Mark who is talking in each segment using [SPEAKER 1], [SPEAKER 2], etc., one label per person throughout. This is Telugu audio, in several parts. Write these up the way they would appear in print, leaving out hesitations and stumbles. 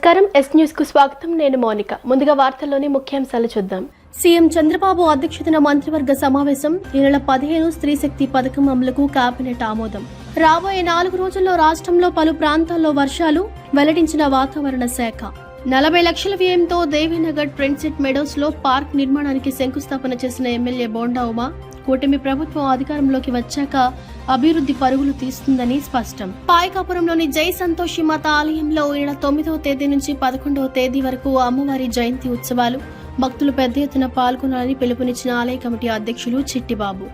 [SPEAKER 1] నమస్కారం ఎస్ న్యూస్ కు స్వాగతం. నేను మౌనిక. ముందుగా వార్తల్లోని ముఖ్యాంశాలు చూద్దాం. సీఎం చంద్రబాబు అధ్యక్షతన మంత్రివర్గ సమావేశం. ఈ నెల 15 స్త్రీ శక్తి పథకం అమలుకు కేబినెట్ ఆమోదం. రాబోయే 4 రోజుల్లో రాష్ట్రంలో పలు ప్రాంతాల్లో వర్షాలు వెల్లడించిన వాతావరణ శాఖ. 40 లక్షల వ్యయంతో దేవీనగర్ ట్రెండ్సెట్ మెడోస్ లో పార్క్ నిర్మాణానికి శంకుస్థాపన చేసిన ఎమ్మెల్యే బోండా ఉమా. కూటమి ప్రభుత్వం అధికారంలోకి వచ్చాక అభివృద్ధి పరుగులు తీస్తుందని స్పష్టం. పాయకాపురంలోని జై సంతోషి మాత ఆలయంలో ఈ నెల 9వ తేదీ నుంచి 11వ తేదీ వరకు అమ్మవారి జయంతి ఉత్సవాలు. భక్తులు పెద్ద ఎత్తున పాల్గొనాలని పిలుపునిచ్చిన ఆలయ కమిటీ అధ్యక్షులు చిట్టిబాబు.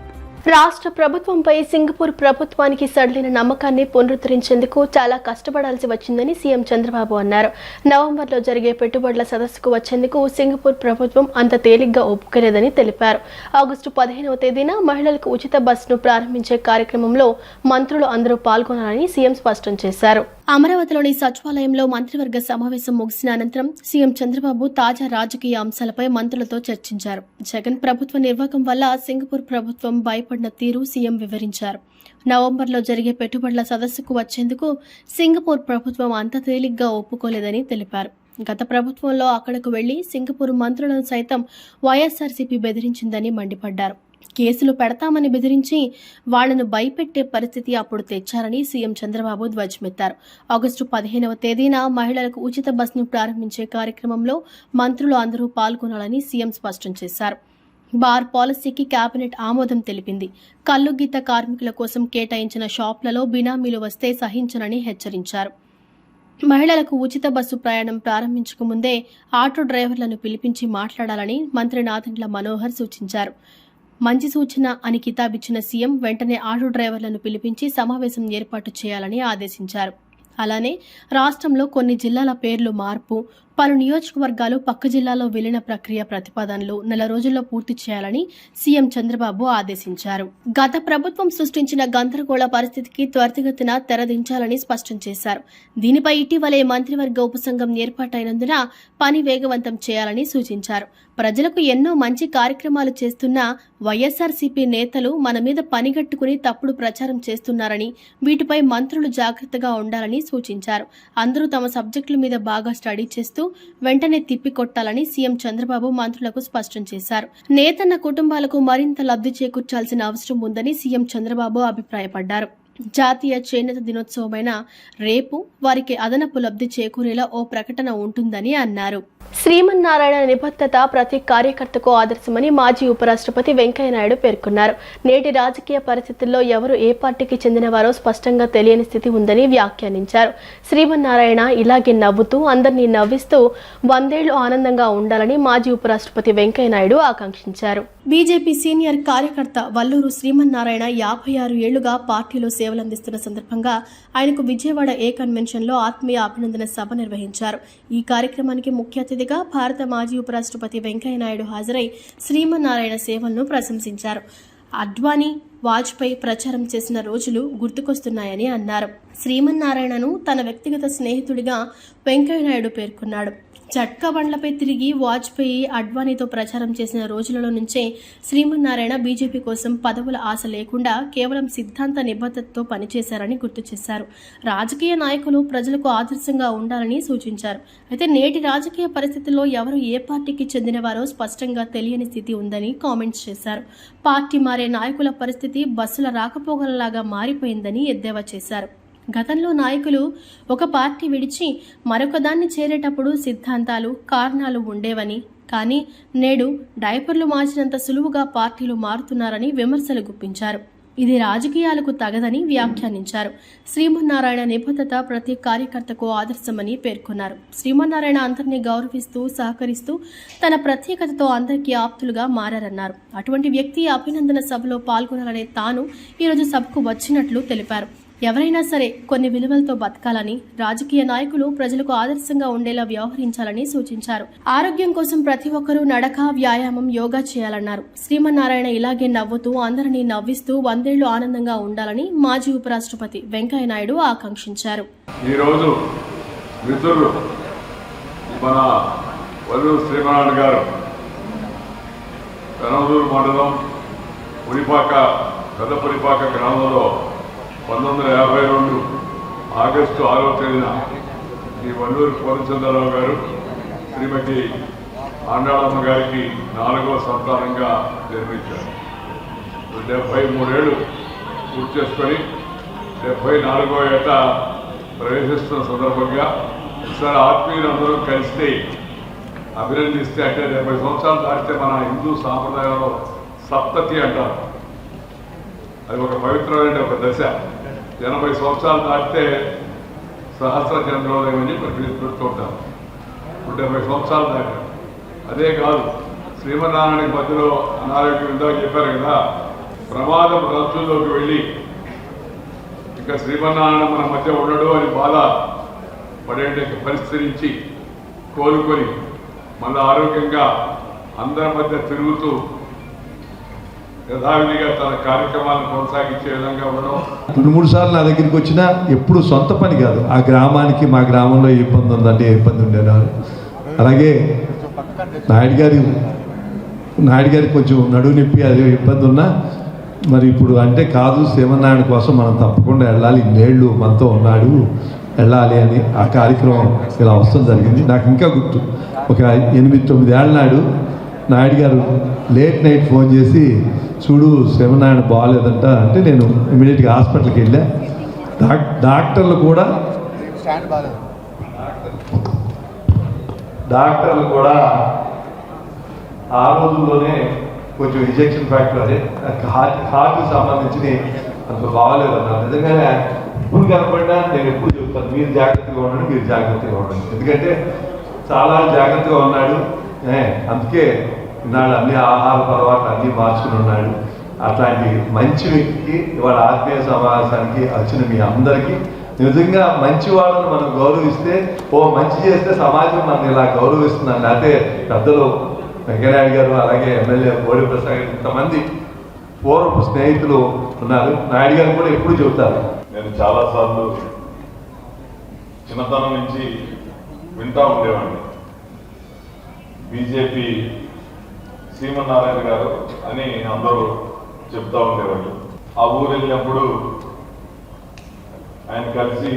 [SPEAKER 1] రాష్ట్ర ప్రభుత్వంపై సింగపూర్ ప్రభుత్వానికి సడలిన నమ్మకాన్ని పునరుద్ధరించేందుకు చాలా కష్టపడాల్సి వచ్చిందని సీఎం చంద్రబాబు అన్నారు. నవంబర్లో జరిగే పెట్టుబడుల సదస్సుకు వచ్చేందుకు సింగపూర్ ప్రభుత్వం అంత తేలిగ్గా ఒప్పుకోలేదని తెలిపారు. ఆగస్టు 15వ తేదీన మహిళలకు ఉచిత బస్సును ప్రారంభించే కార్యక్రమంలో మంత్రులు అందరూ పాల్గొనాలని సీఎం స్పష్టం చేశారు. అమరావతిలోని సచివాలయంలో మంత్రివర్గ సమావేశం ముగిసిన అనంతరం సీఎం చంద్రబాబు తాజా రాజకీయ అంశాలపై మంత్రులతో చర్చించారు. జగన్ ప్రభుత్వ నిర్వాహకం వల్ల సింగపూర్ ప్రభుత్వం భయపడిన తీరు సీఎం వివరించారు. నవంబర్లో జరిగే పెట్టుబడుల సదస్సుకు వచ్చేందుకు సింగపూర్ ప్రభుత్వం అంత తేలిగ్గా ఒప్పుకోలేదని తెలిపారు. గత ప్రభుత్వంలో అక్కడకు వెళ్లి సింగపూర్ మంత్రులను సైతం వైఎస్ఆర్సీపీ బెదిరించిందని మండిపడ్డారు. కేసులు పెడతామని బెదిరించి వాళ్లను భయపెట్టే పరిస్థితి అప్పుడు తెచ్చారని సీఎం చంద్రబాబు ధ్వజమెత్తారు. ఆగస్టు 15వ తేదీన మహిళలకు ఉచిత బస్సును ప్రారంభించే కార్యక్రమంలో మంత్రులు అందరూ పాల్గొనాలని సీఎం స్పష్టం చేశారు. బార్ పాలసీకి కేబినెట్ ఆమోదం తెలిపింది. కల్లు గీత కార్మికుల కోసం కేటాయించిన షాపులలో బినామీలు వస్తే సహించనని హెచ్చరించారు. మహిళలకు ఉచిత బస్సు ప్రయాణం ప్రారంభించక ముందే ఆటో డ్రైవర్లను పిలిపించి మాట్లాడాలని మంత్రి నాదెండ్ల మనోహర్ సూచించారు. మంచి సూచన అని కితాబిచ్చిన సీఎం వెంటనే ఆటో డ్రైవర్లను పిలిపించి సమావేశం ఏర్పాటు చేయాలని ఆదేశించారు. అలానే రాష్ట్రంలో కొన్ని జిల్లాల పేర్లు మార్పు, పలు నియోజకవర్గాలు పక్క జిల్లాలో విలీన ప్రక్రియ ప్రతిపాదనలు 4 రోజుల్లో పూర్తి చేయాలని సీఎం చంద్రబాబు ఆదేశించారు. గత ప్రభుత్వం సృష్టించిన గందరగోళ పరిస్థితికి త్వరితగతిన తెరదించాలని స్పష్టం చేశారు. దీనిపై ఇటీవలే మంత్రివర్గ ఉపసంఘం ఏర్పాటైనందున పని వేగవంతం చేయాలని సూచించారు. ప్రజలకు ఎన్నో మంచి కార్యక్రమాలు చేస్తున్న వైఎస్ఆర్సీపీ నేతలు మన మీద పనిగట్టుకుని తప్పుడు ప్రచారం చేస్తున్నారని, వీటిపై మంత్రులు జాగ్రత్తగా ఉండాలని సూచించారు. అందరూ తమ సబ్జెక్టుల మీద బాగా స్టడీ చేస్తూ వెంటనే తిప్పికొట్టాలని సీఎం చంద్రబాబు మంత్రులకు స్పష్టం చేశారు. నేతన్న కుటుంబాలకు మరింత లబ్ధి చేకూర్చాల్సిన అవసరం ఉందని సీఎం చంద్రబాబు అభిప్రాయపడ్డారు. జాతీయ చేనేత దినోత్సవమైన రేపు వారికి అదనపు లబ్ధి చేకూరేలా ఓ ప్రకటన ఉంటుందని అన్నారు. శ్రీమన్నారాయణ నిబద్ధత ప్రతి కార్యకర్తకు ఆదర్శమని మాజీ ఉపరాష్ట్రపతి వెంకయ్యనాయుడు పేర్కొన్నారు. నేటి రాజకీయ పరిస్థితుల్లో ఎవరు ఏ పార్టీకి చెందినవారో స్పష్టంగా తెలియని స్థితి ఉందని వ్యాఖ్యానించారు. శ్రీమన్నారాయణ ఇలాగే నవ్వుతూ అందరినీ నవ్విస్తూ 100 ఏళ్లు ఆనందంగా ఉండాలని మాజీ ఉపరాష్ట్రపతి వెంకయ్యనాయుడు ఆకాంక్షించారు. బీజేపీ సీనియర్ కార్యకర్త వల్లూరు శ్రీమన్నారాయణ 56 ఏళ్లుగా పార్టీలో సేవలందిస్తున్న సందర్భంగా ఆయనకు విజయవాడ ఏ కన్వెన్షన్లో ఆత్మీయ అభినందన సభ నిర్వహించారు. ఈ కార్యక్రమానికి ముఖ్య అతిథిగా భారత మాజీ ఉపరాష్ట్రపతి వెంకయ్యనాయుడు హాజరై శ్రీమన్నారాయణ సేవలను ప్రశంసించారు. అడ్వాణీ, వాజ్పేయి ప్రచారం చేసిన రోజులు గుర్తుకొస్తున్నాయని అన్నారు. శ్రీమన్నారాయణను తన వ్యక్తిగత స్నేహితుడిగా వెంకయ్యనాయుడు పేర్కొన్నాడు. జట్కా బండ్లపై తిరిగి వాజ్పేయి, అడ్వాణీతో ప్రచారం చేసిన రోజులలో నుంచే శ్రీమన్నారాయణ బీజేపీ కోసం పదవుల ఆశ లేకుండా కేవలం సిద్ధాంత నిబద్ధతతో పనిచేశారని గుర్తు చేశారు. రాజకీయ నాయకులు ప్రజలకు ఆదర్శంగా ఉండాలని సూచించారు. అయితే నేటి రాజకీయ పరిస్థితుల్లో ఎవరు ఏ పార్టీకి చెందినవారో స్పష్టంగా తెలియని స్థితి ఉందని కామెంట్స్ చేశారు. పార్టీ మారే నాయకుల పరిస్థితి బస్సుల రాకపోకలలాగా మారిపోయిందని ఎద్దేవా చేశారు. గతంలో నాయకులు ఒక పార్టీ విడిచి మరొక దాన్ని చేరేటప్పుడు సిద్ధాంతాలు, కారణాలు ఉండేవని, కానీ నేడు డైపర్లు మార్చినంత సులువుగా పార్టీలు మారుతున్నారని విమర్శలు గుప్పించారు. ఇది రాజకీయాలకు తగదని వ్యాఖ్యానించారు. శ్రీమన్నారాయణ నిబద్ధత ప్రతి కార్యకర్తకు ఆదర్శమని పేర్కొన్నారు. శ్రీమన్నారాయణ అందరినీ గౌరవిస్తూ, సహకరిస్తూ తన ప్రత్యేకతతో అందరికీ ఆప్తులుగా మారారన్నారు. అటువంటి వ్యక్తి అభినందన సభలో పాల్గొనాలనే తాను ఈరోజు సభకు వచ్చినట్లు తెలిపారు. ఎవరైనా సరే కొన్ని విలువలతో బతకాలని, రాజకీయ నాయకులు ప్రజలకు ఆదర్శంగా ఉండేలా వ్యవహరించాలని సూచించారు. ఆరోగ్యం కోసం ప్రతి ఒక్కరూ నడక, వ్యాయామం, యోగా చేయాలన్నారు. శ్రీమన్నారాయణ ఇలాగే నవ్వుతూ అందరినీ నవ్విస్తూ 100 ఏళ్లు ఆనందంగా ఉండాలని మాజీ ఉపరాష్ట్రపతి వెంకయ్యనాయుడు ఆకాంక్షించారు.
[SPEAKER 2] ఈరోజు మిత్రులు మన వల్లూరు శ్రీమన్నారాయణ గారు కనవదూరు మండలం పెద్ద పులిపాక గ్రామంలో 1952 ఆగస్టు 6వ తేదీన శ్రీ వల్లూరు పూర్ణచంద్రరావు గారు శ్రీమతి ఆండాళమ్మ గారికి 4వ సంతానంగా జన్మించారు. 73 ఏళ్ళు పూర్తి చేసుకొని 74వ ఏట ప్రవేశిస్తున్న సందర్భంగా ఒకసారి ఆత్మీయులందరూ కలిసి అభినందిస్తే, అంటే 70 సంవత్సరాలు దాటితే మన హిందూ సాంప్రదాయంలో సప్తతి అంటారు. అది ఒక పవిత్రమైన ఒక దశ. 80 సంవత్సరాలు దాటితే సహస్ర చంద్రోదయం అని పెడుతుంటారు. ఇప్పుడు 70 సంవత్సరాలు దాటారు. అదే కాదు, శ్రీమన్నారాయణ మధ్యలో అనారోగ్యం ఉందో చెప్పారు కదా, ప్రమాదం రచ్చుల్లోకి వెళ్ళి ఇంకా శ్రీమన్నారాయణ మన మధ్య ఉండడు అని బాధ పడే పరిస్థితి నుంచి కోలుకొని మళ్ళీ ఆరోగ్యంగా అందరి మధ్య తిరుగుతూ యథావిధిగా తన కార్యక్రమాలను కొనసాగించే విధంగా ఉండడం.
[SPEAKER 3] 2-3 సార్లు నా దగ్గరికి వచ్చినా ఎప్పుడు సొంత పని కాదు, ఆ గ్రామానికి మా గ్రామంలో ఏ ఇబ్బంది ఉందంటే ఏ ఇబ్బంది ఉండేవారు. అలాగే నాయుడు గారికి కొంచెం నడువు నొప్పి అదే ఇబ్బంది ఉన్నా మరి ఇప్పుడు అంటే కాదు, శ్రీమన్నారాయణ కోసం మనం తప్పకుండా వెళ్ళాలి, ఇన్నేళ్ళు మనతో ఉన్నాడు, వెళ్ళాలి అని ఆ కార్యక్రమం ఇలా అవసరం జరిగింది. నాకు ఇంకా గుర్తు, ఒక 8-9 ఏళ్ళ నాయుడు గారు లేట్ నైట్ ఫోన్ చేసి, చూడు శ్రీమన్నారాయణ బాగాలేదంట అంటే నేను ఇమీడియట్గా హాస్పిటల్కి వెళ్ళా. డాక్టర్లు కూడా ఆ రోజుల్లోనే కొంచెం ఇంజెక్షన్ ఫ్యాక్టర్ అదే హార్ట్కి సంబంధించి అంత బాగాలేదన్నారు. నిజంగానే ఇప్పుడు కనపడినా నేను ఎప్పుడు చెప్తాను, మీరు జాగ్రత్తగా ఉండండి. ఎందుకంటే చాలా జాగ్రత్తగా ఉన్నాడు. అందుకే ఇన్నాళ్ళు అన్ని ఆహార అలవాట్లు అన్నీ మార్చుకుని ఉన్నాడు. అట్లాంటి మంచి వ్యక్తికి ఇవాళ ఆత్మీయ సమావేశానికి వచ్చిన మీ అందరికీ నిజంగా మంచి వాళ్ళని మనం గౌరవిస్తే, మంచి చేస్తే సమాజం మనం ఇలా గౌరవిస్తున్నాను. లేకపోతే పెద్దలు వెంకయ్యనాయుడు గారు, అలాగే ఎమ్మెల్యే బోడి ప్రసాద్ గారు, ఇంతమంది పూర్వపు స్నేహితులు ఉన్నారు. నాయుడు గారు కూడా ఎప్పుడు చెబుతారు,
[SPEAKER 4] నేను చాలాసార్లు చిన్నతనం నుంచి వింటా ఉండేవాడిని, బీజేపీ శ్రీమన్నారాయణ గారు అని అందరూ చెప్తా ఉండేవాళ్ళు. ఆ ఊరు వెళ్ళినప్పుడు ఆయన కలిసి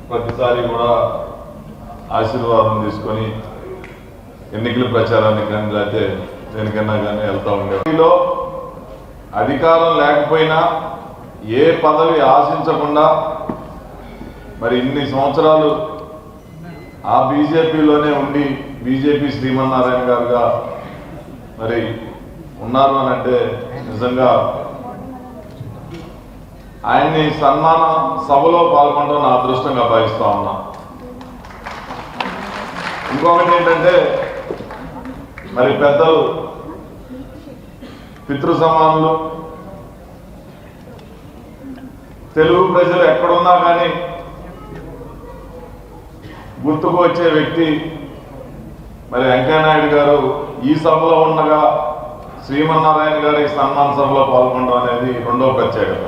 [SPEAKER 4] ప్రతిసారి కూడా ఆశీర్వాదం తీసుకొని ఎన్నికల ప్రచారానికి కానీ లేకపోతే దేనికన్నా కానీ వెళ్తూ ఉండేవాళ్ళు. అధికారం లేకపోయినా ఏ పదవి ఆశించకుండా మరి ఇన్ని సంవత్సరాలు ఆ బీజేపీలోనే ఉండి బీజేపీ శ్రీమన్నారాయణ గారుగా మరి ఉన్నారు అని అంటే నిజంగా ఆయన్ని సన్మాన సభలో పాల్గొనడం నా అదృష్టంగా భావిస్తా ఉన్నా. ఇంకొకటి ఏంటంటే మరి పెద్దలు పితృ సమానులు, తెలుగు ప్రజలు ఎక్కడున్నా కానీ గుర్తుకు వచ్చే వ్యక్తి మరి వెంకయ్యనాయుడు గారు. ఈ సభలో ఉండగా శ్రీమన్నారాయణ గారి సన్మాన సభలో పాల్గొనడం అనేది రెండవ ప్రత్యేకత.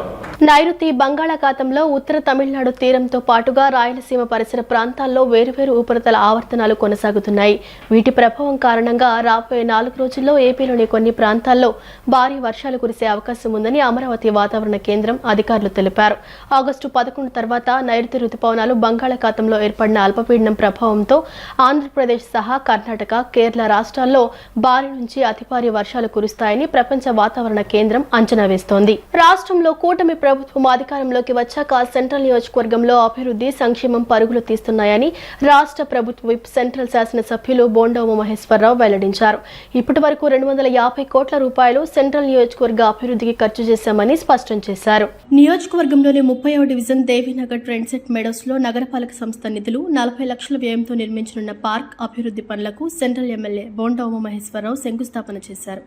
[SPEAKER 1] నైరుతి బంగాళాఖాతంలో ఉత్తర తమిళనాడు తీరంతో పాటుగా రాయలసీమ పరిసర ప్రాంతాల్లో వేరువేరు ఉపరితల ఆవర్తనాలు కొనసాగుతున్నాయి. వీటి ప్రభావం కారణంగా రాబోయే 4 రోజుల్లో ఏపీలోని కొన్ని ప్రాంతాల్లో భారీ వర్షాలు కురిసే అవకాశం ఉందని అమరావతి వాతావరణ కేంద్రం అధికారులు తెలిపారు. ఆగస్టు 11 తర్వాత నైరుతి రుతుపవనాలు బంగాళాఖాతంలో ఏర్పడిన అల్పపీడనం ప్రభావంతో ఆంధ్రప్రదేశ్ సహా కర్ణాటక, కేరళ రాష్ట్రాల్లో భారీ నుంచి అతి భారీ వర్షాలు కురుస్తాయని ప్రపంచ వాతావరణ కేంద్రం అంచనా వేస్తోంది. రాష్ట్రంలో కూటమి ప్రభుత్వం అధికారంలోకి వచ్చాక సెంట్రల్ నియోజకవర్గంలో అభివృద్ధి, సంక్షేమం పరుగులు తీస్తున్నాయని రాష్ట్ర ప్రభుత్వ విప్ సెంట్రల్ శాసనసభ్యులు బోండా ఉమామహేశ్వరరావు వెల్లడించారు. ఇప్పటి వరకు 250 కోట్ల రూపాయలు సెంట్రల్ నియోజకవర్గ అభివృద్ధికి ఖర్చు చేశామని స్పష్టం చేశారు. నియోజకవర్గంలోని 30వ division Devinagar Trend Set Meadows లో నగరపాలక సంస్థ నిధులు 40 లక్షల వ్యయంతో నిర్మించనున్న పార్క్ అభివృద్ధి పనులకు సెంట్రల్ ఎమ్మెల్యే బోండా ఉమామహేశ్వరరావు శంకుస్థాపన చేశారు.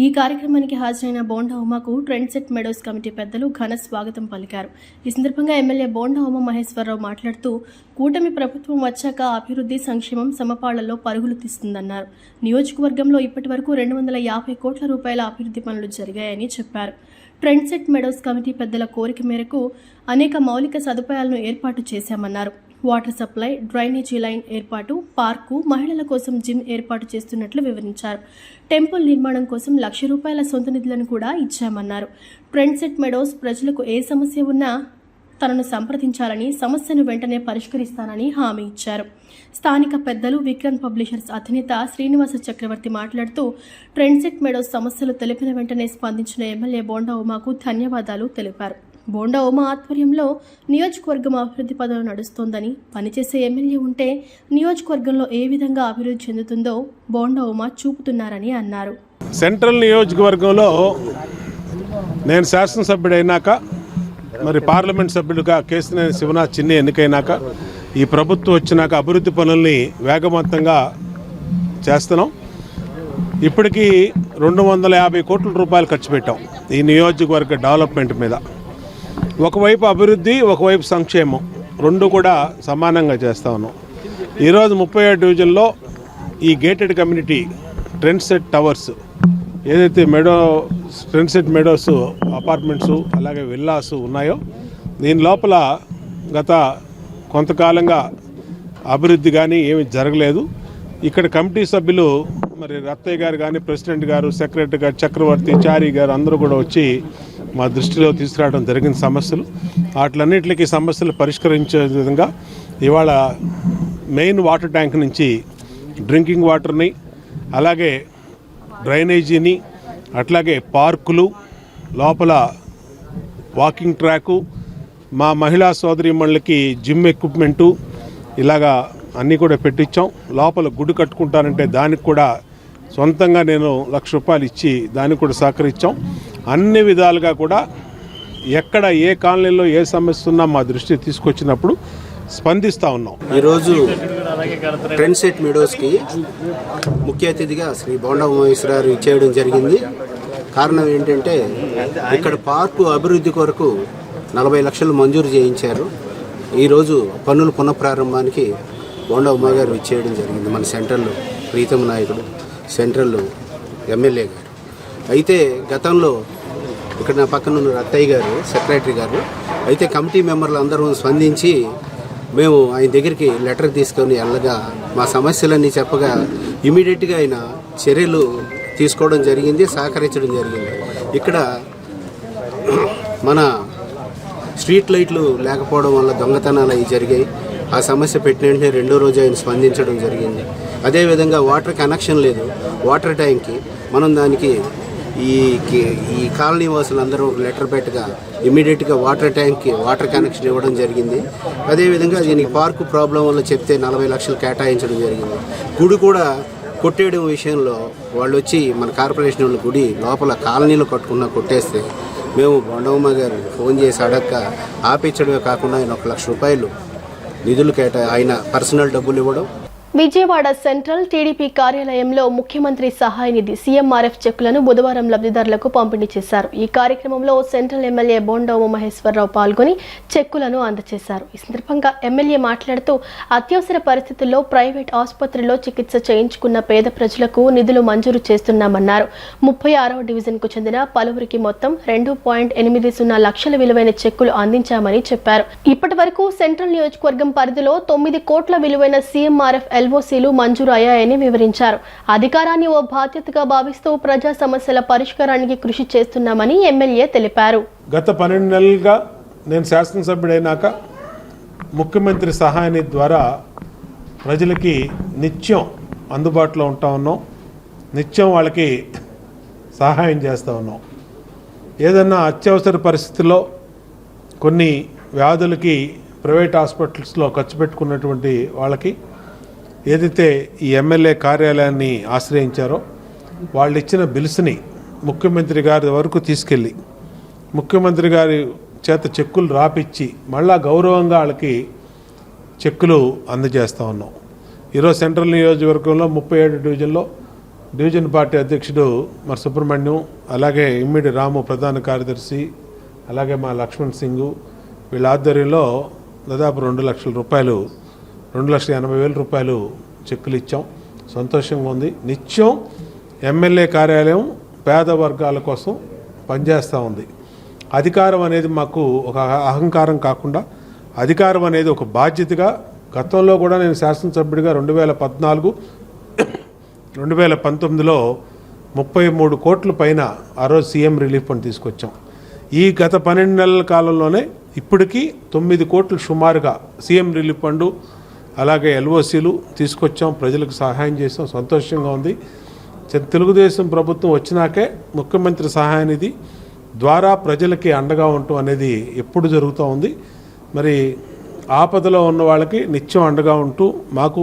[SPEAKER 1] ఈ కార్యక్రమానికి హాజరైన బోండా ఉమాకు ట్రెండ్ సెట్ మెడోస్ కమిటీ పెద్దలు ఘన స్వాగతం పలికారు. ఈ సందర్భంగా ఎమ్మెల్యే బోండా ఉమామహేశ్వరరావు మాట్లాడుతూ కూటమి ప్రభుత్వం వచ్చాక అభివృద్ధి, సంక్షేమం సమపాళ్లలో పరుగులు తీస్తుందన్నారు. నియోజకవర్గంలో ఇప్పటి వరకు 250 కోట్ల రూపాయల అభివృద్ధి పనులు జరిగాయని చెప్పారు. ట్రెండ్ సెట్ మెడోస్ కమిటీ పెద్దల కోరిక మేరకు అనేక మౌలిక సదుపాయాలను ఏర్పాటు చేశామన్నారు. వాటర్ సప్లై, డ్రైనేజీ లైన్ ఏర్పాటు, పార్కు, మహిళల కోసం జిమ్ ఏర్పాటు చేస్తున్నట్లు వివరించారు. టెంపుల్ నిర్మాణం కోసం ₹1,00,000 సొంత నిధులను కూడా ఇచ్చామన్నారు. ట్రెండ్ సెట్ మెడోస్ ప్రజలకు ఏ సమస్య ఉన్నా తనను సంప్రదించాలని, సమస్యను వెంటనే పరిష్కరిస్తానని హామీ ఇచ్చారు. స్థానిక పెద్దలు విక్రాంత్ పబ్లిషర్స్ అధినేత శ్రీనివాస చక్రవర్తి మాట్లాడుతూ ట్రెండ్సెట్ మెడోస్ సమస్యలు తెలిపిన వెంటనే స్పందించిన ఎమ్మెల్యే బోండా ఉమాకు ధన్యవాదాలు తెలిపారు. బోండా ఉమా ఆధ్వర్యంలో నియోజకవర్గం అభివృద్ధి పదంలో నడుస్తోందని, పనిచేసే ఎమ్మెల్యే ఉంటే నియోజకవర్గంలో ఏ విధంగా అభివృద్ధి చెందుతుందో బోండా ఉమా చూపుతున్నారని అన్నారు.
[SPEAKER 5] సెంట్రల్ నియోజకవర్గంలో నేను శాసనసభ్యుడైనాక, మరి పార్లమెంట్ సభ్యుడిగా కేశినేని శివనాథ్ చిన్ని ఎన్నికైనాక, ఈ ప్రభుత్వం వచ్చినాక అభివృద్ధి పనుల్ని వేగవంతంగా చేస్తున్నాం. ఇప్పటికీ 250 కోట్ల రూపాయలు ఖర్చు పెట్టాం ఈ నియోజకవర్గ డెవలప్మెంట్ మీద. ఒకవైపు అభివృద్ధి, ఒకవైపు సంక్షేమం, రెండు కూడా సమానంగా చేస్తా ఉన్నాం. ఈరోజు 37 డివిజన్లో ఈ గేటెడ్ కమ్యూనిటీ ట్రెండ్సెట్ టవర్స్ ఏదైతే ట్రెండ్సెట్ మెడోస్ అపార్ట్మెంట్స్ అలాగే విల్లాస్ ఉన్నాయో, దీని లోపల గత కొంతకాలంగా అభివృద్ధి కానీ ఏమీ జరగలేదు. ఇక్కడ కమిటీ సభ్యులు మరి రత్తయ్య గారు కానీ, ప్రెసిడెంట్ గారు, సెక్రటరీ గారు, చక్రవర్తి, చారి గారు అందరూ కూడా వచ్చి మా దృష్టిలో తీసుకురావడం జరిగిన సమస్యలు. వాటిలన్నింటికి సమస్యలు పరిష్కరించే విధంగా ఇవాళ మెయిన్ వాటర్ ట్యాంక్ నుంచి డ్రింకింగ్ వాటర్ని, అలాగే డ్రైనేజీని, అట్లాగే పార్కులు, లోపల వాకింగ్ ట్రాకు, మా మహిళా సోదరీమణులకి జిమ్ ఎక్విప్మెంటు, ఇలాగా అన్నీ కూడా పెట్టించాం. లోపల గుడి కట్టుకుంటానంటే దానికి కూడా సొంతంగా నేను ₹1,00,000 ఇచ్చి దానికి కూడా సహకరించాం. అన్ని విధాలుగా కూడా ఎక్కడ ఏ కాలనీలో ఏ సమస్య ఉన్నా మా దృష్టికి తీసుకొచ్చినప్పుడు స్పందిస్తూ ఉన్నాం.
[SPEAKER 6] ఈరోజు ట్రెండ్సెట్ మెడోస్కి ముఖ్య అతిథిగా శ్రీ బోండా ఉమేశ్వరరావు ఇచ్చేయడం జరిగింది. కారణం ఏంటంటే ఇక్కడ పార్కు అభివృద్ధి కొరకు 40 లక్షలు మంజూరు చేయించారు. ఈరోజు పనుల పునఃప్రారంభానికి బోండా ఉమా గారు ఇచ్చేయడం జరిగింది. మన సెంట్రల్ ప్రీతం నాయకుడు, సెంట్రల్ ఎమ్మెల్యే గారు. అయితే గతంలో ఇక్కడ నా పక్కన ఉన్న రత్తయ్య గారు, సెక్రటరీ గారు, అయితే కమిటీ మెంబర్లు అందరూ స్పందించి మేము ఆయన దగ్గరికి లెటర్ తీసుకొని వెళ్ళగా మా సమస్యలన్నీ చెప్పగా ఇమీడియట్గా ఆయన చర్యలు తీసుకోవడం జరిగింది, సహకరించడం జరిగింది. ఇక్కడ మన స్ట్రీట్ లైట్లు లేకపోవడం వల్ల దొంగతనాలు అవి జరిగాయి. ఆ సమస్య పెట్టిన వెంటనే రెండో రోజు ఆయన స్పందించడం జరిగింది. అదేవిధంగా వాటర్ కనెక్షన్ లేదు వాటర్ ట్యాంక్కి. మనం దానికి ఈ కాలనీ వాసులందరూ లెటర్ పెట్టగా ఇమీడియట్గా వాటర్ ట్యాంక్కి వాటర్ కనెక్షన్ ఇవ్వడం జరిగింది. అదేవిధంగా దీనికి పార్కు ప్రాబ్లం వల్ల చెప్తే 40 లక్షలు కేటాయించడం జరిగింది. గుడి కూడా కొట్టేయడం విషయంలో వాళ్ళు వచ్చి మన కార్పొరేషన్ వాళ్ళ గుడి లోపల కాలనీలో కట్టుకున్నా కొట్టేస్తే మేము బోండమ్మ గారు ఫోన్ చేసి అడక్క ఆపించడమే కాకుండా ఆయన ₹1,00,000 నిధులు ఆయన పర్సనల్ డబ్బులు ఇవ్వడం.
[SPEAKER 1] విజయవాడ సెంట్రల్ టీడీపీ కార్యాలయంలో ముఖ్యమంత్రి సహాయ నిధి సీఎంఆర్ఎఫ్ చెక్కులను బుధవారం లబ్ధిదారులకు పంపిణీ చేశారు. ఈ కార్యక్రమంలో సెంట్రల్ ఎమ్మెల్యే బోండా ఉమామహేశ్వరరావు పాల్గొని చెక్కులను అందజేశారు. ఈ సందర్భంగా ఎమ్మెల్యే మాట్లాడుతూ అత్యవసర పరిస్థితుల్లో ప్రైవేట్ ఆసుపత్రిలో చికిత్స చేయించుకున్న పేద ప్రజలకు నిధులు మంజూరు చేస్తున్నామన్నారు. 36వ డివిజన్కు చెందిన పలువురికి మొత్తం 2.80 లక్షల విలువైన చెక్కులు అందించామని చెప్పారు. ఇప్పటి వరకు సెంట్రల్ నియోజకవర్గం పరిధిలో 9 కోట్ల విలువైన సీఎంఆర్ఎఫ్ ఎల్ఓసీలు మంజూరు అయ్యాయని వివరించారు. అధికారాన్ని ఓ బాధ్యతగా భావిస్తూ ప్రజా సమస్యల పరిష్కారానికి కృషి చేస్తున్నామని ఎమ్మెల్యే తెలిపారు.
[SPEAKER 5] గత 12 నెలలుగా నేను శాసనసభ్యుడైనాక ముఖ్యమంత్రి సహాయ నిధి ద్వారా ప్రజలకి నిత్యం అందుబాటులో ఉంటా ఉన్నాం. నిత్యం వాళ్ళకి సహాయం చేస్తూ ఉన్నాం. ఏదన్నా అత్యవసర పరిస్థితుల్లో కొన్ని వ్యాధులకి ప్రైవేట్ హాస్పిటల్స్లో ఖర్చు పెట్టుకున్నటువంటి వాళ్ళకి ఏదైతే ఈ ఎమ్మెల్యే కార్యాలయాన్ని ఆశ్రయించారో వాళ్ళు ఇచ్చిన బిల్స్ని ముఖ్యమంత్రి గారి వరకు తీసుకెళ్ళి ముఖ్యమంత్రి గారి చేత చెక్కులు రాపిచ్చి మళ్ళా గౌరవంగా వాళ్ళకి చెక్కులు అందజేస్తూ ఉన్నాం. ఈరోజు సెంట్రల్ నియోజకవర్గంలో 37 డివిజన్లో డివిజన్ పార్టీ అధ్యక్షుడు మరి సుబ్రహ్మణ్యం, అలాగే ఇమ్మిడి రాము ప్రధాన కార్యదర్శి, అలాగే మా లక్ష్మణ్ సింగ్ వీళ్ళ ఆధ్వర్యంలో దాదాపు ₹2,80,000 చెక్కులు ఇచ్చాం. సంతోషంగా ఉంది. నిత్యం ఎమ్మెల్యే కార్యాలయం పేద వర్గాల కోసం పనిచేస్తూ ఉంది. అధికారం అనేది మాకు ఒక అహంకారం కాకుండా అధికారం అనేది ఒక బాధ్యతగా గతంలో కూడా నేను శాసనసభ్యుడిగా 2014, 2019లో 33 కోట్ల పైన ఆ రోజు సీఎం రిలీఫ్ ఫండ్ తీసుకొచ్చాం. ఈ గత 12 నెలల కాలంలోనే ఇప్పటికీ 9 కోట్లు సుమారుగా సీఎం రిలీఫ్ ఫండ్ అలాగే ఎల్ఓసీలు తీసుకొచ్చాం, ప్రజలకు సహాయం చేసాం, సంతోషంగా ఉంది. తెలుగుదేశం ప్రభుత్వం వచ్చినాకే ముఖ్యమంత్రి సహాయ నిధి ద్వారా ప్రజలకి అండగా ఉండటం అనేది ఎప్పుడు జరుగుతూ ఉంది. మరి ఆపదలో ఉన్న వాళ్ళకి నిత్యం అండగా ఉంటూ మాకు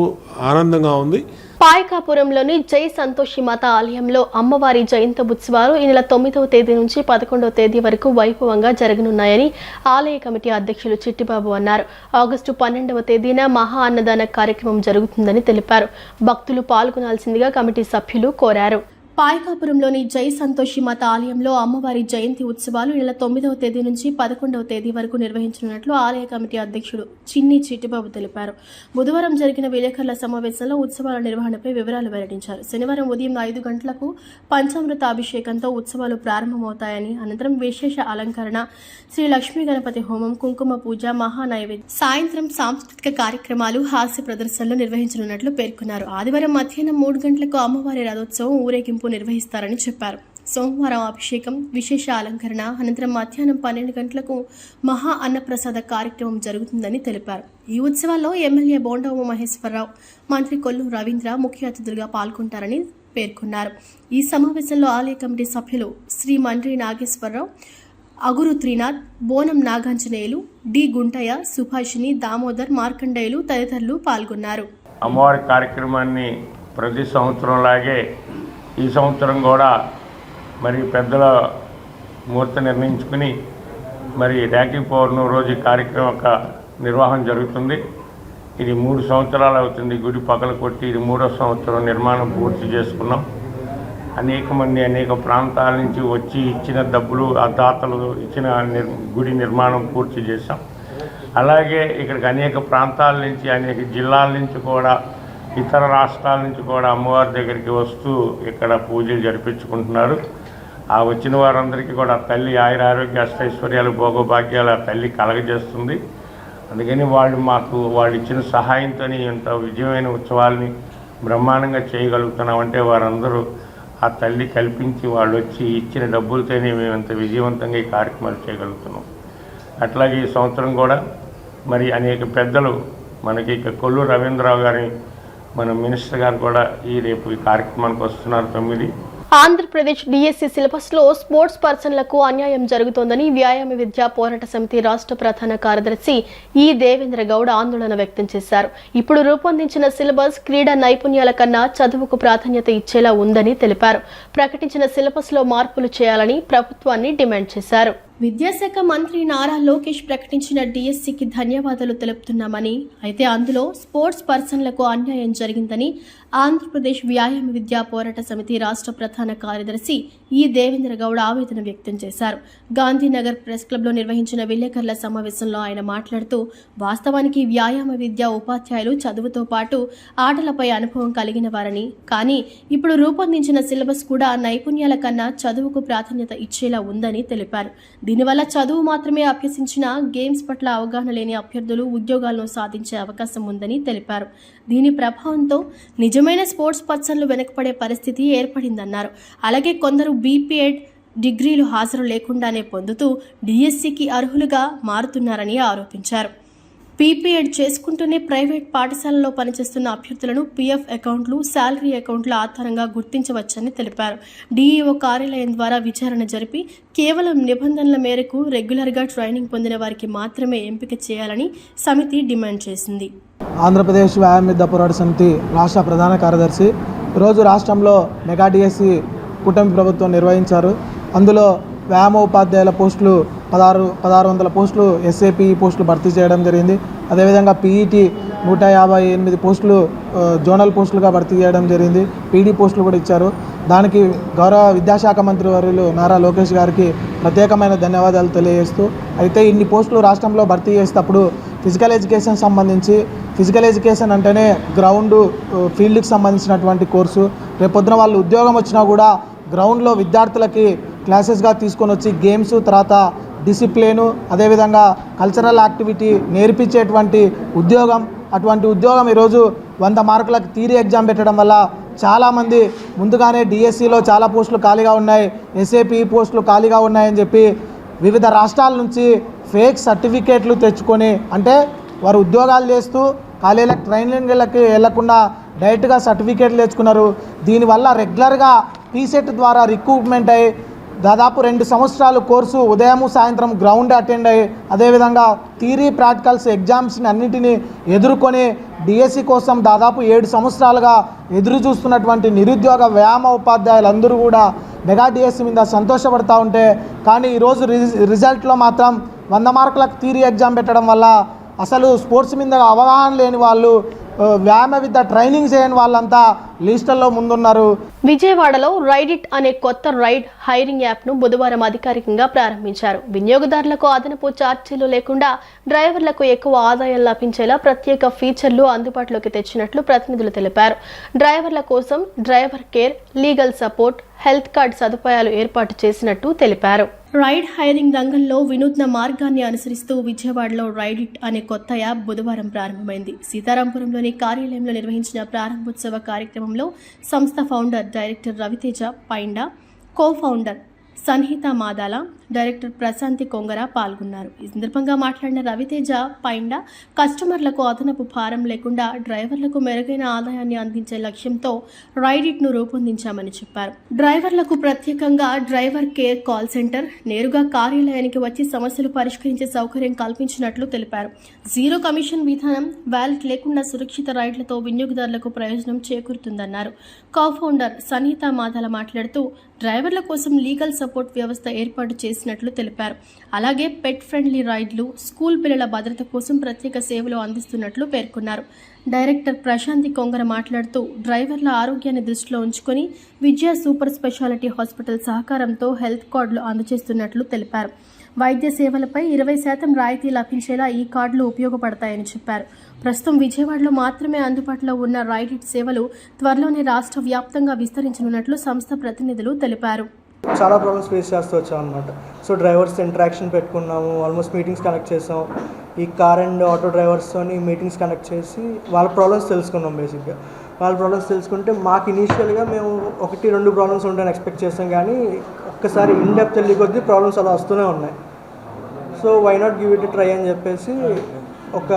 [SPEAKER 5] ఆనందంగా ఉంది.
[SPEAKER 1] పాయకాపురంలోని జై సంతోషి మాత ఆలయంలో అమ్మవారి జయంతి ఉత్సవాలు ఈ నెల 9వ తేదీ నుంచి 11వ తేదీ వరకు వైభవంగా జరగనున్నాయని ఆలయ కమిటీ అధ్యక్షులు చిట్టిబాబు అన్నారు. ఆగస్టు 12వ తేదీన మహా అన్నదాన కార్యక్రమం జరుగుతుందని తెలిపారు. భక్తులు పాల్గొనాల్సిందిగా కమిటీ సభ్యులు కోరారు. పాయకాపురంలోని జై సంతోషి మాత ఆలయంలో అమ్మవారి జయంతి ఉత్సవాలు ఈ నెల 9వ తేదీ నుంచి 11వ తేదీ వరకు నిర్వహించనున్నట్లు ఆలయ కమిటీ అధ్యక్షుడు చిన్ని చిట్టిబాబు తెలిపారు. బుధవారం జరిగిన విలేకరుల సమావేశంలో ఉత్సవాల నిర్వహణపై వివరాలు వెల్లడించారు. శనివారం ఉదయం 5 గంటలకు పంచామృత అభిషేకంతో ఉత్సవాలు ప్రారంభమవుతాయని, అనంతరం విశేష అలంకరణ, శ్రీ లక్ష్మీ గణపతి హోమం, కుంకుమ పూజ, మహానైవేద్యం, సాయంత్రం సాంస్కృతిక కార్యక్రమాలు, హాస్య ప్రదర్శనలు నిర్వహించనున్నట్లు పేర్కొన్నారు. ఆదివారం మధ్యాహ్నం 3 గంటలకు అమ్మవారి రథోత్సవం, ఊరేగింపు నిర్వహిస్తారని చెప్పారు. సోమవారం అభిషేకం, విశేష అలంకరణ, అనంతరం మధ్యాహ్నం 12 గంటలకు మహా అన్నప్రసాద కార్యక్రమం జరుగుతుందని తెలిపారు. ఈ ఉత్సవాల్లో ఎమ్మెల్యే బోండా ఉమామహేశ్వరరావు, మంత్రి కొల్లు రవీంద్ర ముఖ్య అతిథులుగా పాల్గొంటారని పేర్కొన్నారు. ఈ సమావేశంలో ఆలయ కమిటీ సభ్యులు శ్రీ మండ్రి నాగేశ్వరరావు, అగురు త్రినాథ్, బోనం నాగాంజనేయులు, డి గుంటయ్య, సుభాషిణి, దామోదర్, మార్కండేయులు తదితరులు పాల్గొన్నారు.
[SPEAKER 7] అమ్మవారి కార్యక్రమాన్ని ప్రతి సంవత్సరంలాగే ఈ సంవత్సరం కూడా మరి పెద్దల ముహూర్తం నిర్ణయించుకుని మరి రాఖీ పౌర్ణమి రోజు కార్యక్రమం యొక్క నిర్వహణ జరుగుతుంది. ఇది 3 సంవత్సరాలు అవుతుంది. గుడి పగల కొట్టి ఇది 3వ సంవత్సరం నిర్మాణం పూర్తి చేసుకున్నాం. అనేక మంది అనేక ప్రాంతాల నుంచి వచ్చి ఇచ్చిన డబ్బులు, ఆ దాతలు ఇచ్చిన గుడి నిర్మాణం పూర్తి చేశాం. అలాగే ఇక్కడికి అనేక ప్రాంతాల నుంచి, అనేక జిల్లాల నుంచి కూడా, ఇతర రాష్ట్రాల నుంచి కూడా అమ్మవారి దగ్గరికి వస్తూ ఇక్కడ పూజలు జరిపించుకుంటున్నారు. ఆ వచ్చిన వారందరికీ కూడా తల్లి ఆయురారోగ్య అష్టైశ్వర్యాలు, భోగభాగ్యాలు ఆ తల్లి కలగజేస్తుంది. అందుకని వాళ్ళు ఇచ్చిన సహాయంతో ఇంత విజయమైన ఉత్సవాల్ని బ్రహ్మాండంగా చేయగలుగుతున్నామంటే వారందరూ ఆ తల్లి కల్పించి వాళ్ళు వచ్చి ఇచ్చిన డబ్బులతోనే మేము ఇంత విజయవంతంగా ఈ కార్యక్రమాలు చేయగలుగుతున్నాం. అట్లాగే ఈ సంవత్సరం కూడా మరి అనేక పెద్దలు మనకి కొల్లు రవీంద్రరావు గారి, మన మినిస్టర్ గారు కూడా రేపు ఈ కార్యక్రమానికి వస్తున్నారు. 9.
[SPEAKER 1] ఆంధ్రప్రదేశ్ డిఎస్సి సిలబస్ లో స్పోర్ట్స్ పర్సన్లకు అన్యాయం జరుగుతోందని వ్యాయామ విద్యా పోరాట సమితి రాష్ట్ర ప్రధాన కార్యదర్శి ఈ దేవేంద్ర గౌడ్ ఆందోళన వ్యక్తం చేశారు. ఇప్పుడు రూపొందించిన సిలబస్ క్రీడా నైపుణ్యాల కన్నా చదువుకు ప్రాధాన్యత ఇచ్చేలా ఉందని తెలిపారు. ప్రకటించిన సిలబస్ లో మార్పులు చేయాలని ప్రభుత్వాన్ని డిమాండ్ చేశారు. విద్యాశాఖ మంత్రి నారా లోకేష్ ప్రకటించిన డిఎస్సికి ధన్యవాదాలు తెలుపుతున్నామని, అయితే అందులో స్పోర్ట్స్ పర్సన్లకు అన్యాయం జరిగిందని ఆంధ్రప్రదేశ్ వ్యాయామ విద్యా పోరాట సమితి రాష్ట్ర ప్రధాన కార్యదర్శి ఈ దేవేంద్ర గౌడ్ ఆవేదన వ్యక్తం చేశారు. గాంధీనగర్ ప్రెస్ క్లబ్లో నిర్వహించిన విలేకరుల సమావేశంలో ఆయన మాట్లాడుతూ, వాస్తవానికి వ్యాయామ విద్యా ఉపాధ్యాయులు చదువుతో పాటు ఆటలపై అనుభవం కలిగిన వారని, కానీ ఇప్పుడు రూపొందించిన సిలబస్ కూడా నైపుణ్యాల కన్నా చదువుకు ప్రాధాన్యత ఇచ్చేలా ఉందని తెలిపారు. దీనివల్ల చదువు మాత్రమే అభ్యసించిన గేమ్స్ పట్ల అవగాహన లేని అభ్యర్థులు ఉద్యోగాలను సాధించే అవకాశం ఉందని తెలిపారు. దీని ప్రభావంతో నిజమైన స్పోర్ట్స్ పర్సన్లు వెనకపడే పరిస్థితి ఏర్పడిందన్నారు. అలాగే కొందరు బీపీఎడ్ డిగ్రీలు హాజరు లేకుండానే పొందుతూ డిఎస్సికి అర్హులుగా మారుతున్నారని ఆరోపించారు. పీపీఎడ్ చేసుకుంటూనే ప్రైవేట్ పాఠశాలలో పనిచేస్తున్న అభ్యర్థులను పీఎఫ్ అకౌంట్లు, శాలరీ అకౌంట్ల ఆధారంగా గుర్తించవచ్చని తెలిపారు. డీఈఓ కార్యాలయం ద్వారా విచారణ జరిపి కేవలం నిబంధనల మేరకు రెగ్యులర్గా ట్రైనింగ్ పొందిన వారికి మాత్రమే ఎంపిక చేయాలని సమితి డిమాండ్ చేసింది.
[SPEAKER 8] ఆంధ్రప్రదేశ్ వ్యాయామ విద్యా పోరాట సమితి రాష్ట్ర ప్రధాన కార్యదర్శి ఈరోజు రాష్ట్రంలో మెగా డిఎస్సి కూటమి ప్రభుత్వం నిర్వహించారు. అందులో వ్యాయామ ఉపాధ్యాయుల పోస్టులు 1600 పోస్టులు, ఎస్ఏపీ పోస్టులు భర్తీ చేయడం జరిగింది. అదేవిధంగా పీఈటీ 158 పోస్టులు జోనల్ పోస్టులుగా భర్తీ చేయడం జరిగింది. పీడీ పోస్టులు కూడా ఇచ్చారు. దానికి గౌరవ విద్యాశాఖ మంత్రి వర్యులు నారా లోకేష్ గారికి ప్రత్యేకమైన ధన్యవాదాలు తెలియజేస్తూ, అయితే ఇన్ని పోస్టులు రాష్ట్రంలో భర్తీ చేసేటప్పుడు ఫిజికల్ ఎడ్యుకేషన్ సంబంధించి, ఫిజికల్ ఎడ్యుకేషన్ అంటేనే గ్రౌండ్ ఫీల్డ్కి సంబంధించినటువంటి కోర్సు. రేపొద్దున వాళ్ళు ఉద్యోగం వచ్చినా కూడా గ్రౌండ్లో విద్యార్థులకి క్లాసెస్గా తీసుకొని వచ్చి గేమ్స్, తర్వాత డిసిప్లిను, అదేవిధంగా కల్చరల్ యాక్టివిటీ నేర్పించేటువంటి ఉద్యోగం. అటువంటి ఉద్యోగం ఈరోజు 100 మార్కులకు థియరీ ఎగ్జామ్ పెట్టడం వల్ల చాలామంది ముందుగానే డిఎస్సిలో చాలా పోస్టులు ఖాళీగా ఉన్నాయి, ఎస్ఏపీ పోస్టులు ఖాళీగా ఉన్నాయని చెప్పి వివిధ రాష్ట్రాల నుంచి ఫేక్ సర్టిఫికేట్లు తెచ్చుకొని, అంటే వారు ఉద్యోగాలు చేస్తూ కాలేజీలకు ట్రైనింగ్లకి వెళ్లకుండా డైరెక్ట్గా సర్టిఫికేట్లు తెచ్చుకున్నారు. దీనివల్ల రెగ్యులర్గా పీసెట్ ద్వారా రిక్రూట్మెంట్ అయ్యి దాదాపు 2 సంవత్సరాలు కోర్సు ఉదయం సాయంత్రం గ్రౌండ్ అటెండ్ అయ్యి, అదేవిధంగా థియరీ ప్రాక్టికల్స్ ఎగ్జామ్స్ని అన్నింటినీ ఎదుర్కొని డిఎస్సి కోసం దాదాపు 7 సంవత్సరాలుగా ఎదురు చూస్తున్నటువంటి నిరుద్యోగ వ్యాయామ ఉపాధ్యాయులందరూ కూడా మెగా డిఎస్సి మీద సంతోషపడుతూ ఉంటే, కానీ ఈరోజు రిజల్ట్లో మాత్రం 100 మార్కులకు థియరీ ఎగ్జామ్ పెట్టడం వల్ల అసలు స్పోర్ట్స్ మీద అవగాహన లేని వాళ్ళు, వ్యాయామ విద్య ట్రైనింగ్ చేయని వాళ్ళంతా లిస్టుల్లో ముందున్నారు.
[SPEAKER 1] విజయవాడలో రైడ్ ఇట్ అనే కొత్త రైడ్ హైరింగ్ యాప్ను బుధవారం అధికారికంగా ప్రారంభించారు. వినియోగదారులకు అదనపు ఛార్జీలు లేకుండా డ్రైవర్లకు ఎక్కువ ఆదాయం లభించేలా ప్రత్యేక ఫీచర్లు అందుబాటులోకి తెచ్చినట్లు ప్రతినిధులు తెలిపారు. డ్రైవర్ల కోసం driver care, legal support, health card సదుపాయాలు ఏర్పాటు చేసినట్టు తెలిపారు. రైడ్ హైరింగ్ రంగంలో వినూత్న మార్గాన్ని అనుసరిస్తూ విజయవాడలో రైడ్ ఇట్ అనే కొత్త యాప్ బుధవారం ప్రారంభమైంది. సీతారాంపురంలోని కార్యాలయంలో నిర్వహించిన ప్రారంభోత్సవ కార్యక్రమంలో సంస్థ founder director Ravi Teja Painda, co founder Sanhitha Madala, director Prashanthi Kongara పాల్గొన్నారు. ఈ సందర్భంగా మాట్లాడిన రవితేజ పైండా, కస్టమర్లకు అదనపు భారం లేకుండా డ్రైవర్లకు మెరుగైన ఆదాయాన్ని అందించే లక్ష్యంతో రైడ్ ఇట్ను రూపొందించామని చెప్పారు. డ్రైవర్లకు ప్రత్యేకంగా డ్రైవర్ కేర్ కాల్ సెంటర్, నేరుగా కార్యాలయానికి వచ్చి సమస్యలు పరిష్కరించే సౌకర్యం కల్పించినట్లు తెలిపారు. జీరో కమిషన్ విధానం, వ్యాలెట్ లేకుండా సురక్షిత రైడ్లతో వినియోగదారులకు ప్రయోజనం చేకూరుతుందన్నారు. కో ఫౌండర్ సన్హిత మాదాల మాట్లాడుతూ డ్రైవర్ల కోసం లీగల్ సపోర్ట్ వ్యవస్థ ఏర్పాటు చేసినట్లు తెలిపారు. అలాగే పెట్ ఫ్రెండ్లీ రైడ్లు, స్కూల్ పిల్లల భద్రత కోసం ప్రత్యేక సేవలు అందిస్తున్నట్లు పేర్కొన్నారు. డైరెక్టర్ ప్రశాంతి కొంగర మాట్లాడుతూ డ్రైవర్ల ఆరోగ్యాన్ని దృష్టిలో ఉంచుకొని విజయ సూపర్ స్పెషాలిటీ హాస్పిటల్ సహకారంతో హెల్త్ కార్డులు అందజేస్తున్నట్లు తెలిపారు. వైద్య సేవలపై 20% రాయితీ లభించేలా ఈ కార్డులు ఉపయోగపడతాయని చెప్పారు. ప్రస్తుతం విజయవాడలో మాత్రమే అందుబాటులో ఉన్న రైడ్ ఇట్ సేవలు త్వరలోనే రాష్ట్ర వ్యాప్తంగా విస్తరించనున్నట్లు సంస్థ ప్రతినిధులు తెలిపారు.
[SPEAKER 9] చాలా ప్రాబ్లమ్స్ ఫేస్ చేస్తూ వచ్చాం అనమాట. సో డ్రైవర్స్ ఇంటరాక్షన్ పెట్టుకున్నాము, ఆల్మోస్ట్ మీటింగ్స్ కనెక్ట్ చేసాం. ఈ కార్ అండ్ ఆటో డ్రైవర్స్తోని మీటింగ్స్ కనెక్ట్ చేసి వాళ్ళ ప్రాబ్లమ్స్ తెలుసుకున్నాం. బేసిక్గా వాళ్ళ ప్రాబ్లమ్స్ తెలుసుకుంటే మాకు ఇనీషియల్గా మేము 1-2 ప్రాబ్లమ్స్ ఉంటాయని ఎక్స్పెక్ట్ చేస్తాం, కానీ ఒక్కసారి ఇన్ డెప్త్ వెళ్ళి కొద్దీ ప్రాబ్లమ్స్ అలా వస్తూనే ఉన్నాయి. So why not give it try అని చెప్పేసి ఒక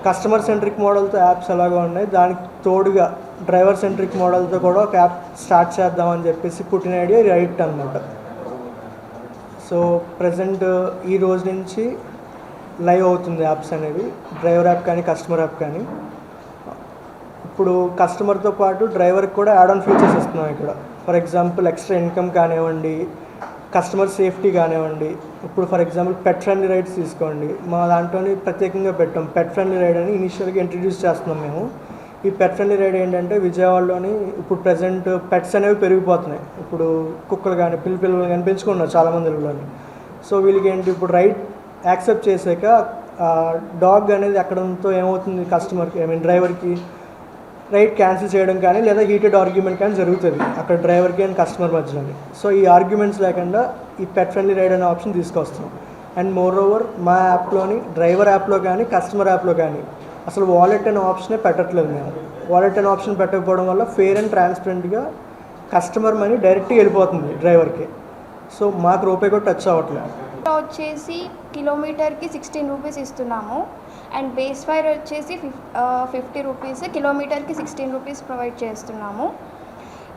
[SPEAKER 9] కస్టమర్ సెంట్రిక్ మోడల్తో యాప్స్ ఎలాగో ఉన్నాయి, దానికి తోడుగా డ్రైవర్ సెంట్రిక్ మోడల్తో కూడా ఒక యాప్ స్టార్ట్ చేద్దామని చెప్పేసి పుట్టిన ఐడియా రైట్ అనమాట. సో ప్రజెంట్ ఈ రోజు నుంచి లైవ్ అవుతుంది యాప్స్ అనేవి, డ్రైవర్ యాప్ కానీ కస్టమర్ యాప్ కానీ. ఇప్పుడు కస్టమర్తో పాటు డ్రైవర్కి కూడా యాడ్ ఆన్ ఫీచర్స్ ఇస్తున్నాం ఇక్కడ. ఫర్ ఎగ్జాంపుల్ ఎక్స్ట్రా ఇన్కమ్ కానివ్వండి, కస్టమర్ సేఫ్టీ కానివ్వండి. ఇప్పుడు for example pet friendly rides తీసుకోండి, మా దాంట్లోని ప్రత్యేకంగా పెట్టాం పెట్ ఫ్రెండ్లీ రైడ్ అని ఇనిషియల్గా ఇంట్రడ్యూస్ చేస్తున్నాం మేము. ఈ పెట్ ఫ్రెండ్లీ రైడ్ ఏంటంటే విజయవాడలోని ఇప్పుడు ప్రజెంట్ పెట్స్ అనేవి పెరిగిపోతున్నాయి. ఇప్పుడు కుక్కలు కానీ పిల్లలు కానీ పెంచుకున్నారు చాలామందిలోని. సో వీళ్ళకి ఏంటి, ఇప్పుడు రైడ్ యాక్సెప్ట్ చేసాక డాగ్ అనేది ఎక్కడంతో ఏమవుతుంది కస్టమర్కి, డ్రైవర్కి రైడ్ క్యాన్సిల్ చేయడం కానీ లేదా హీటెడ్ ఆర్గ్యుమెంట్ కానీ జరుగుతుంది అక్కడ డ్రైవర్కి అండ్ కస్టమర్ మధ్యలోని. సో ఈ ఆర్గ్యుమెంట్స్ లేకుండా ఈ పెట్ ఫ్రెండ్లీ రైడ్ అనే ఆప్షన్ తీసుకొస్తాం. అండ్ మోర్ ఓవర్ మా యాప్లోని డ్రైవర్ యాప్లో కానీ కస్టమర్ యాప్లో కానీ అసలు వాలెట్ అనే ఆప్షనే పెట్టట్లేదు మేము. వాలెట్ అనే ఆప్షన్ పెట్టకపోవడం వల్ల ఫెయిర్ అండ్ ట్రాన్స్పరెంట్గా కస్టమర్ మనీ డైరెక్ట్గా వెళ్ళిపోతుంది డ్రైవర్కి. సో మాకు రూపాయి కూడా టచ్ అవ్వట్లేదు.
[SPEAKER 10] వచ్చేసి కిలోమీటర్కి 16 రూపీస్ ఇస్తున్నాము. అండ్ బేస్ ఫైర్ వచ్చేసి 50 రూపీస్, కిలోమీటర్కి 16 రూపీస్ ప్రొవైడ్ చేస్తున్నాము.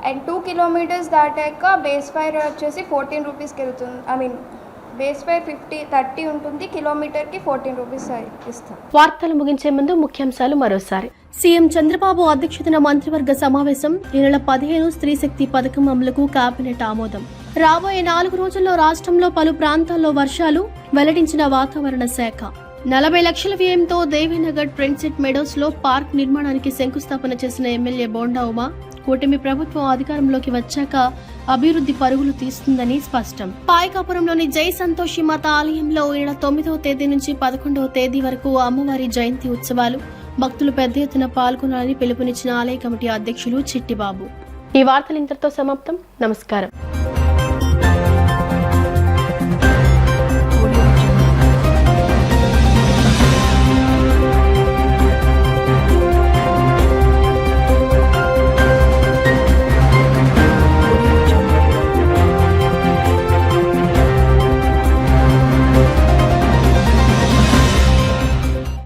[SPEAKER 10] అండ్ 2 కిలోమీటర్స్ దాటాక బేస్ ఫైర్ వచ్చేసి 14 రూపీస్కి వెళ్తుంది. బేస్ ఫైర్ 30 ఉంటుంది, కిలోమీటర్కి 14 రూపీస్ ఇస్తాం.
[SPEAKER 1] వార్తలు ముగించే ముందు ముఖ్యాంశాలు మరోసారి. సీఎం చంద్రబాబు అధ్యక్షతన మంత్రివర్గ సమావేశం. ఈ నెల 15 స్త్రీ శక్తి పథకం అమలుకు కేబినెట్ ఆమోదం. రాబోయే 4 రోజుల్లో రాష్ట్రంలో పలు ప్రాంతాల్లో వర్షాలు, వెల్లడించిన వాతావరణ శాఖ. 40 లక్షల వ్యయంతో దేవీనగర్ ట్రెండ్సెట్ మెడోస్ లో పార్క్ నిర్మాణానికి శంకుస్థాపన చేసిన ఎమ్మెల్యే బోండా ఉమా. కూటమి ప్రభుత్వం అధికారంలోకి వచ్చాక అభివృద్ధి పరుగులు తీస్తుందని స్పష్టం. పాయకాపురంలోని జై సంతోషి మాత ఆలయంలో ఈ నెల 9వ తేదీ నుంచి 11వ తేదీ వరకు అమ్మవారి జయంతి ఉత్సవాలు. భక్తులు పెద్ద ఎత్తున పాల్గొనాలని పిలుపునిచ్చిన ఆలయ కమిటీ అధ్యక్షులు చిట్టిబాబు. ఈ వార్తలు ఇంతటితో సమాప్తం. నమస్కారం.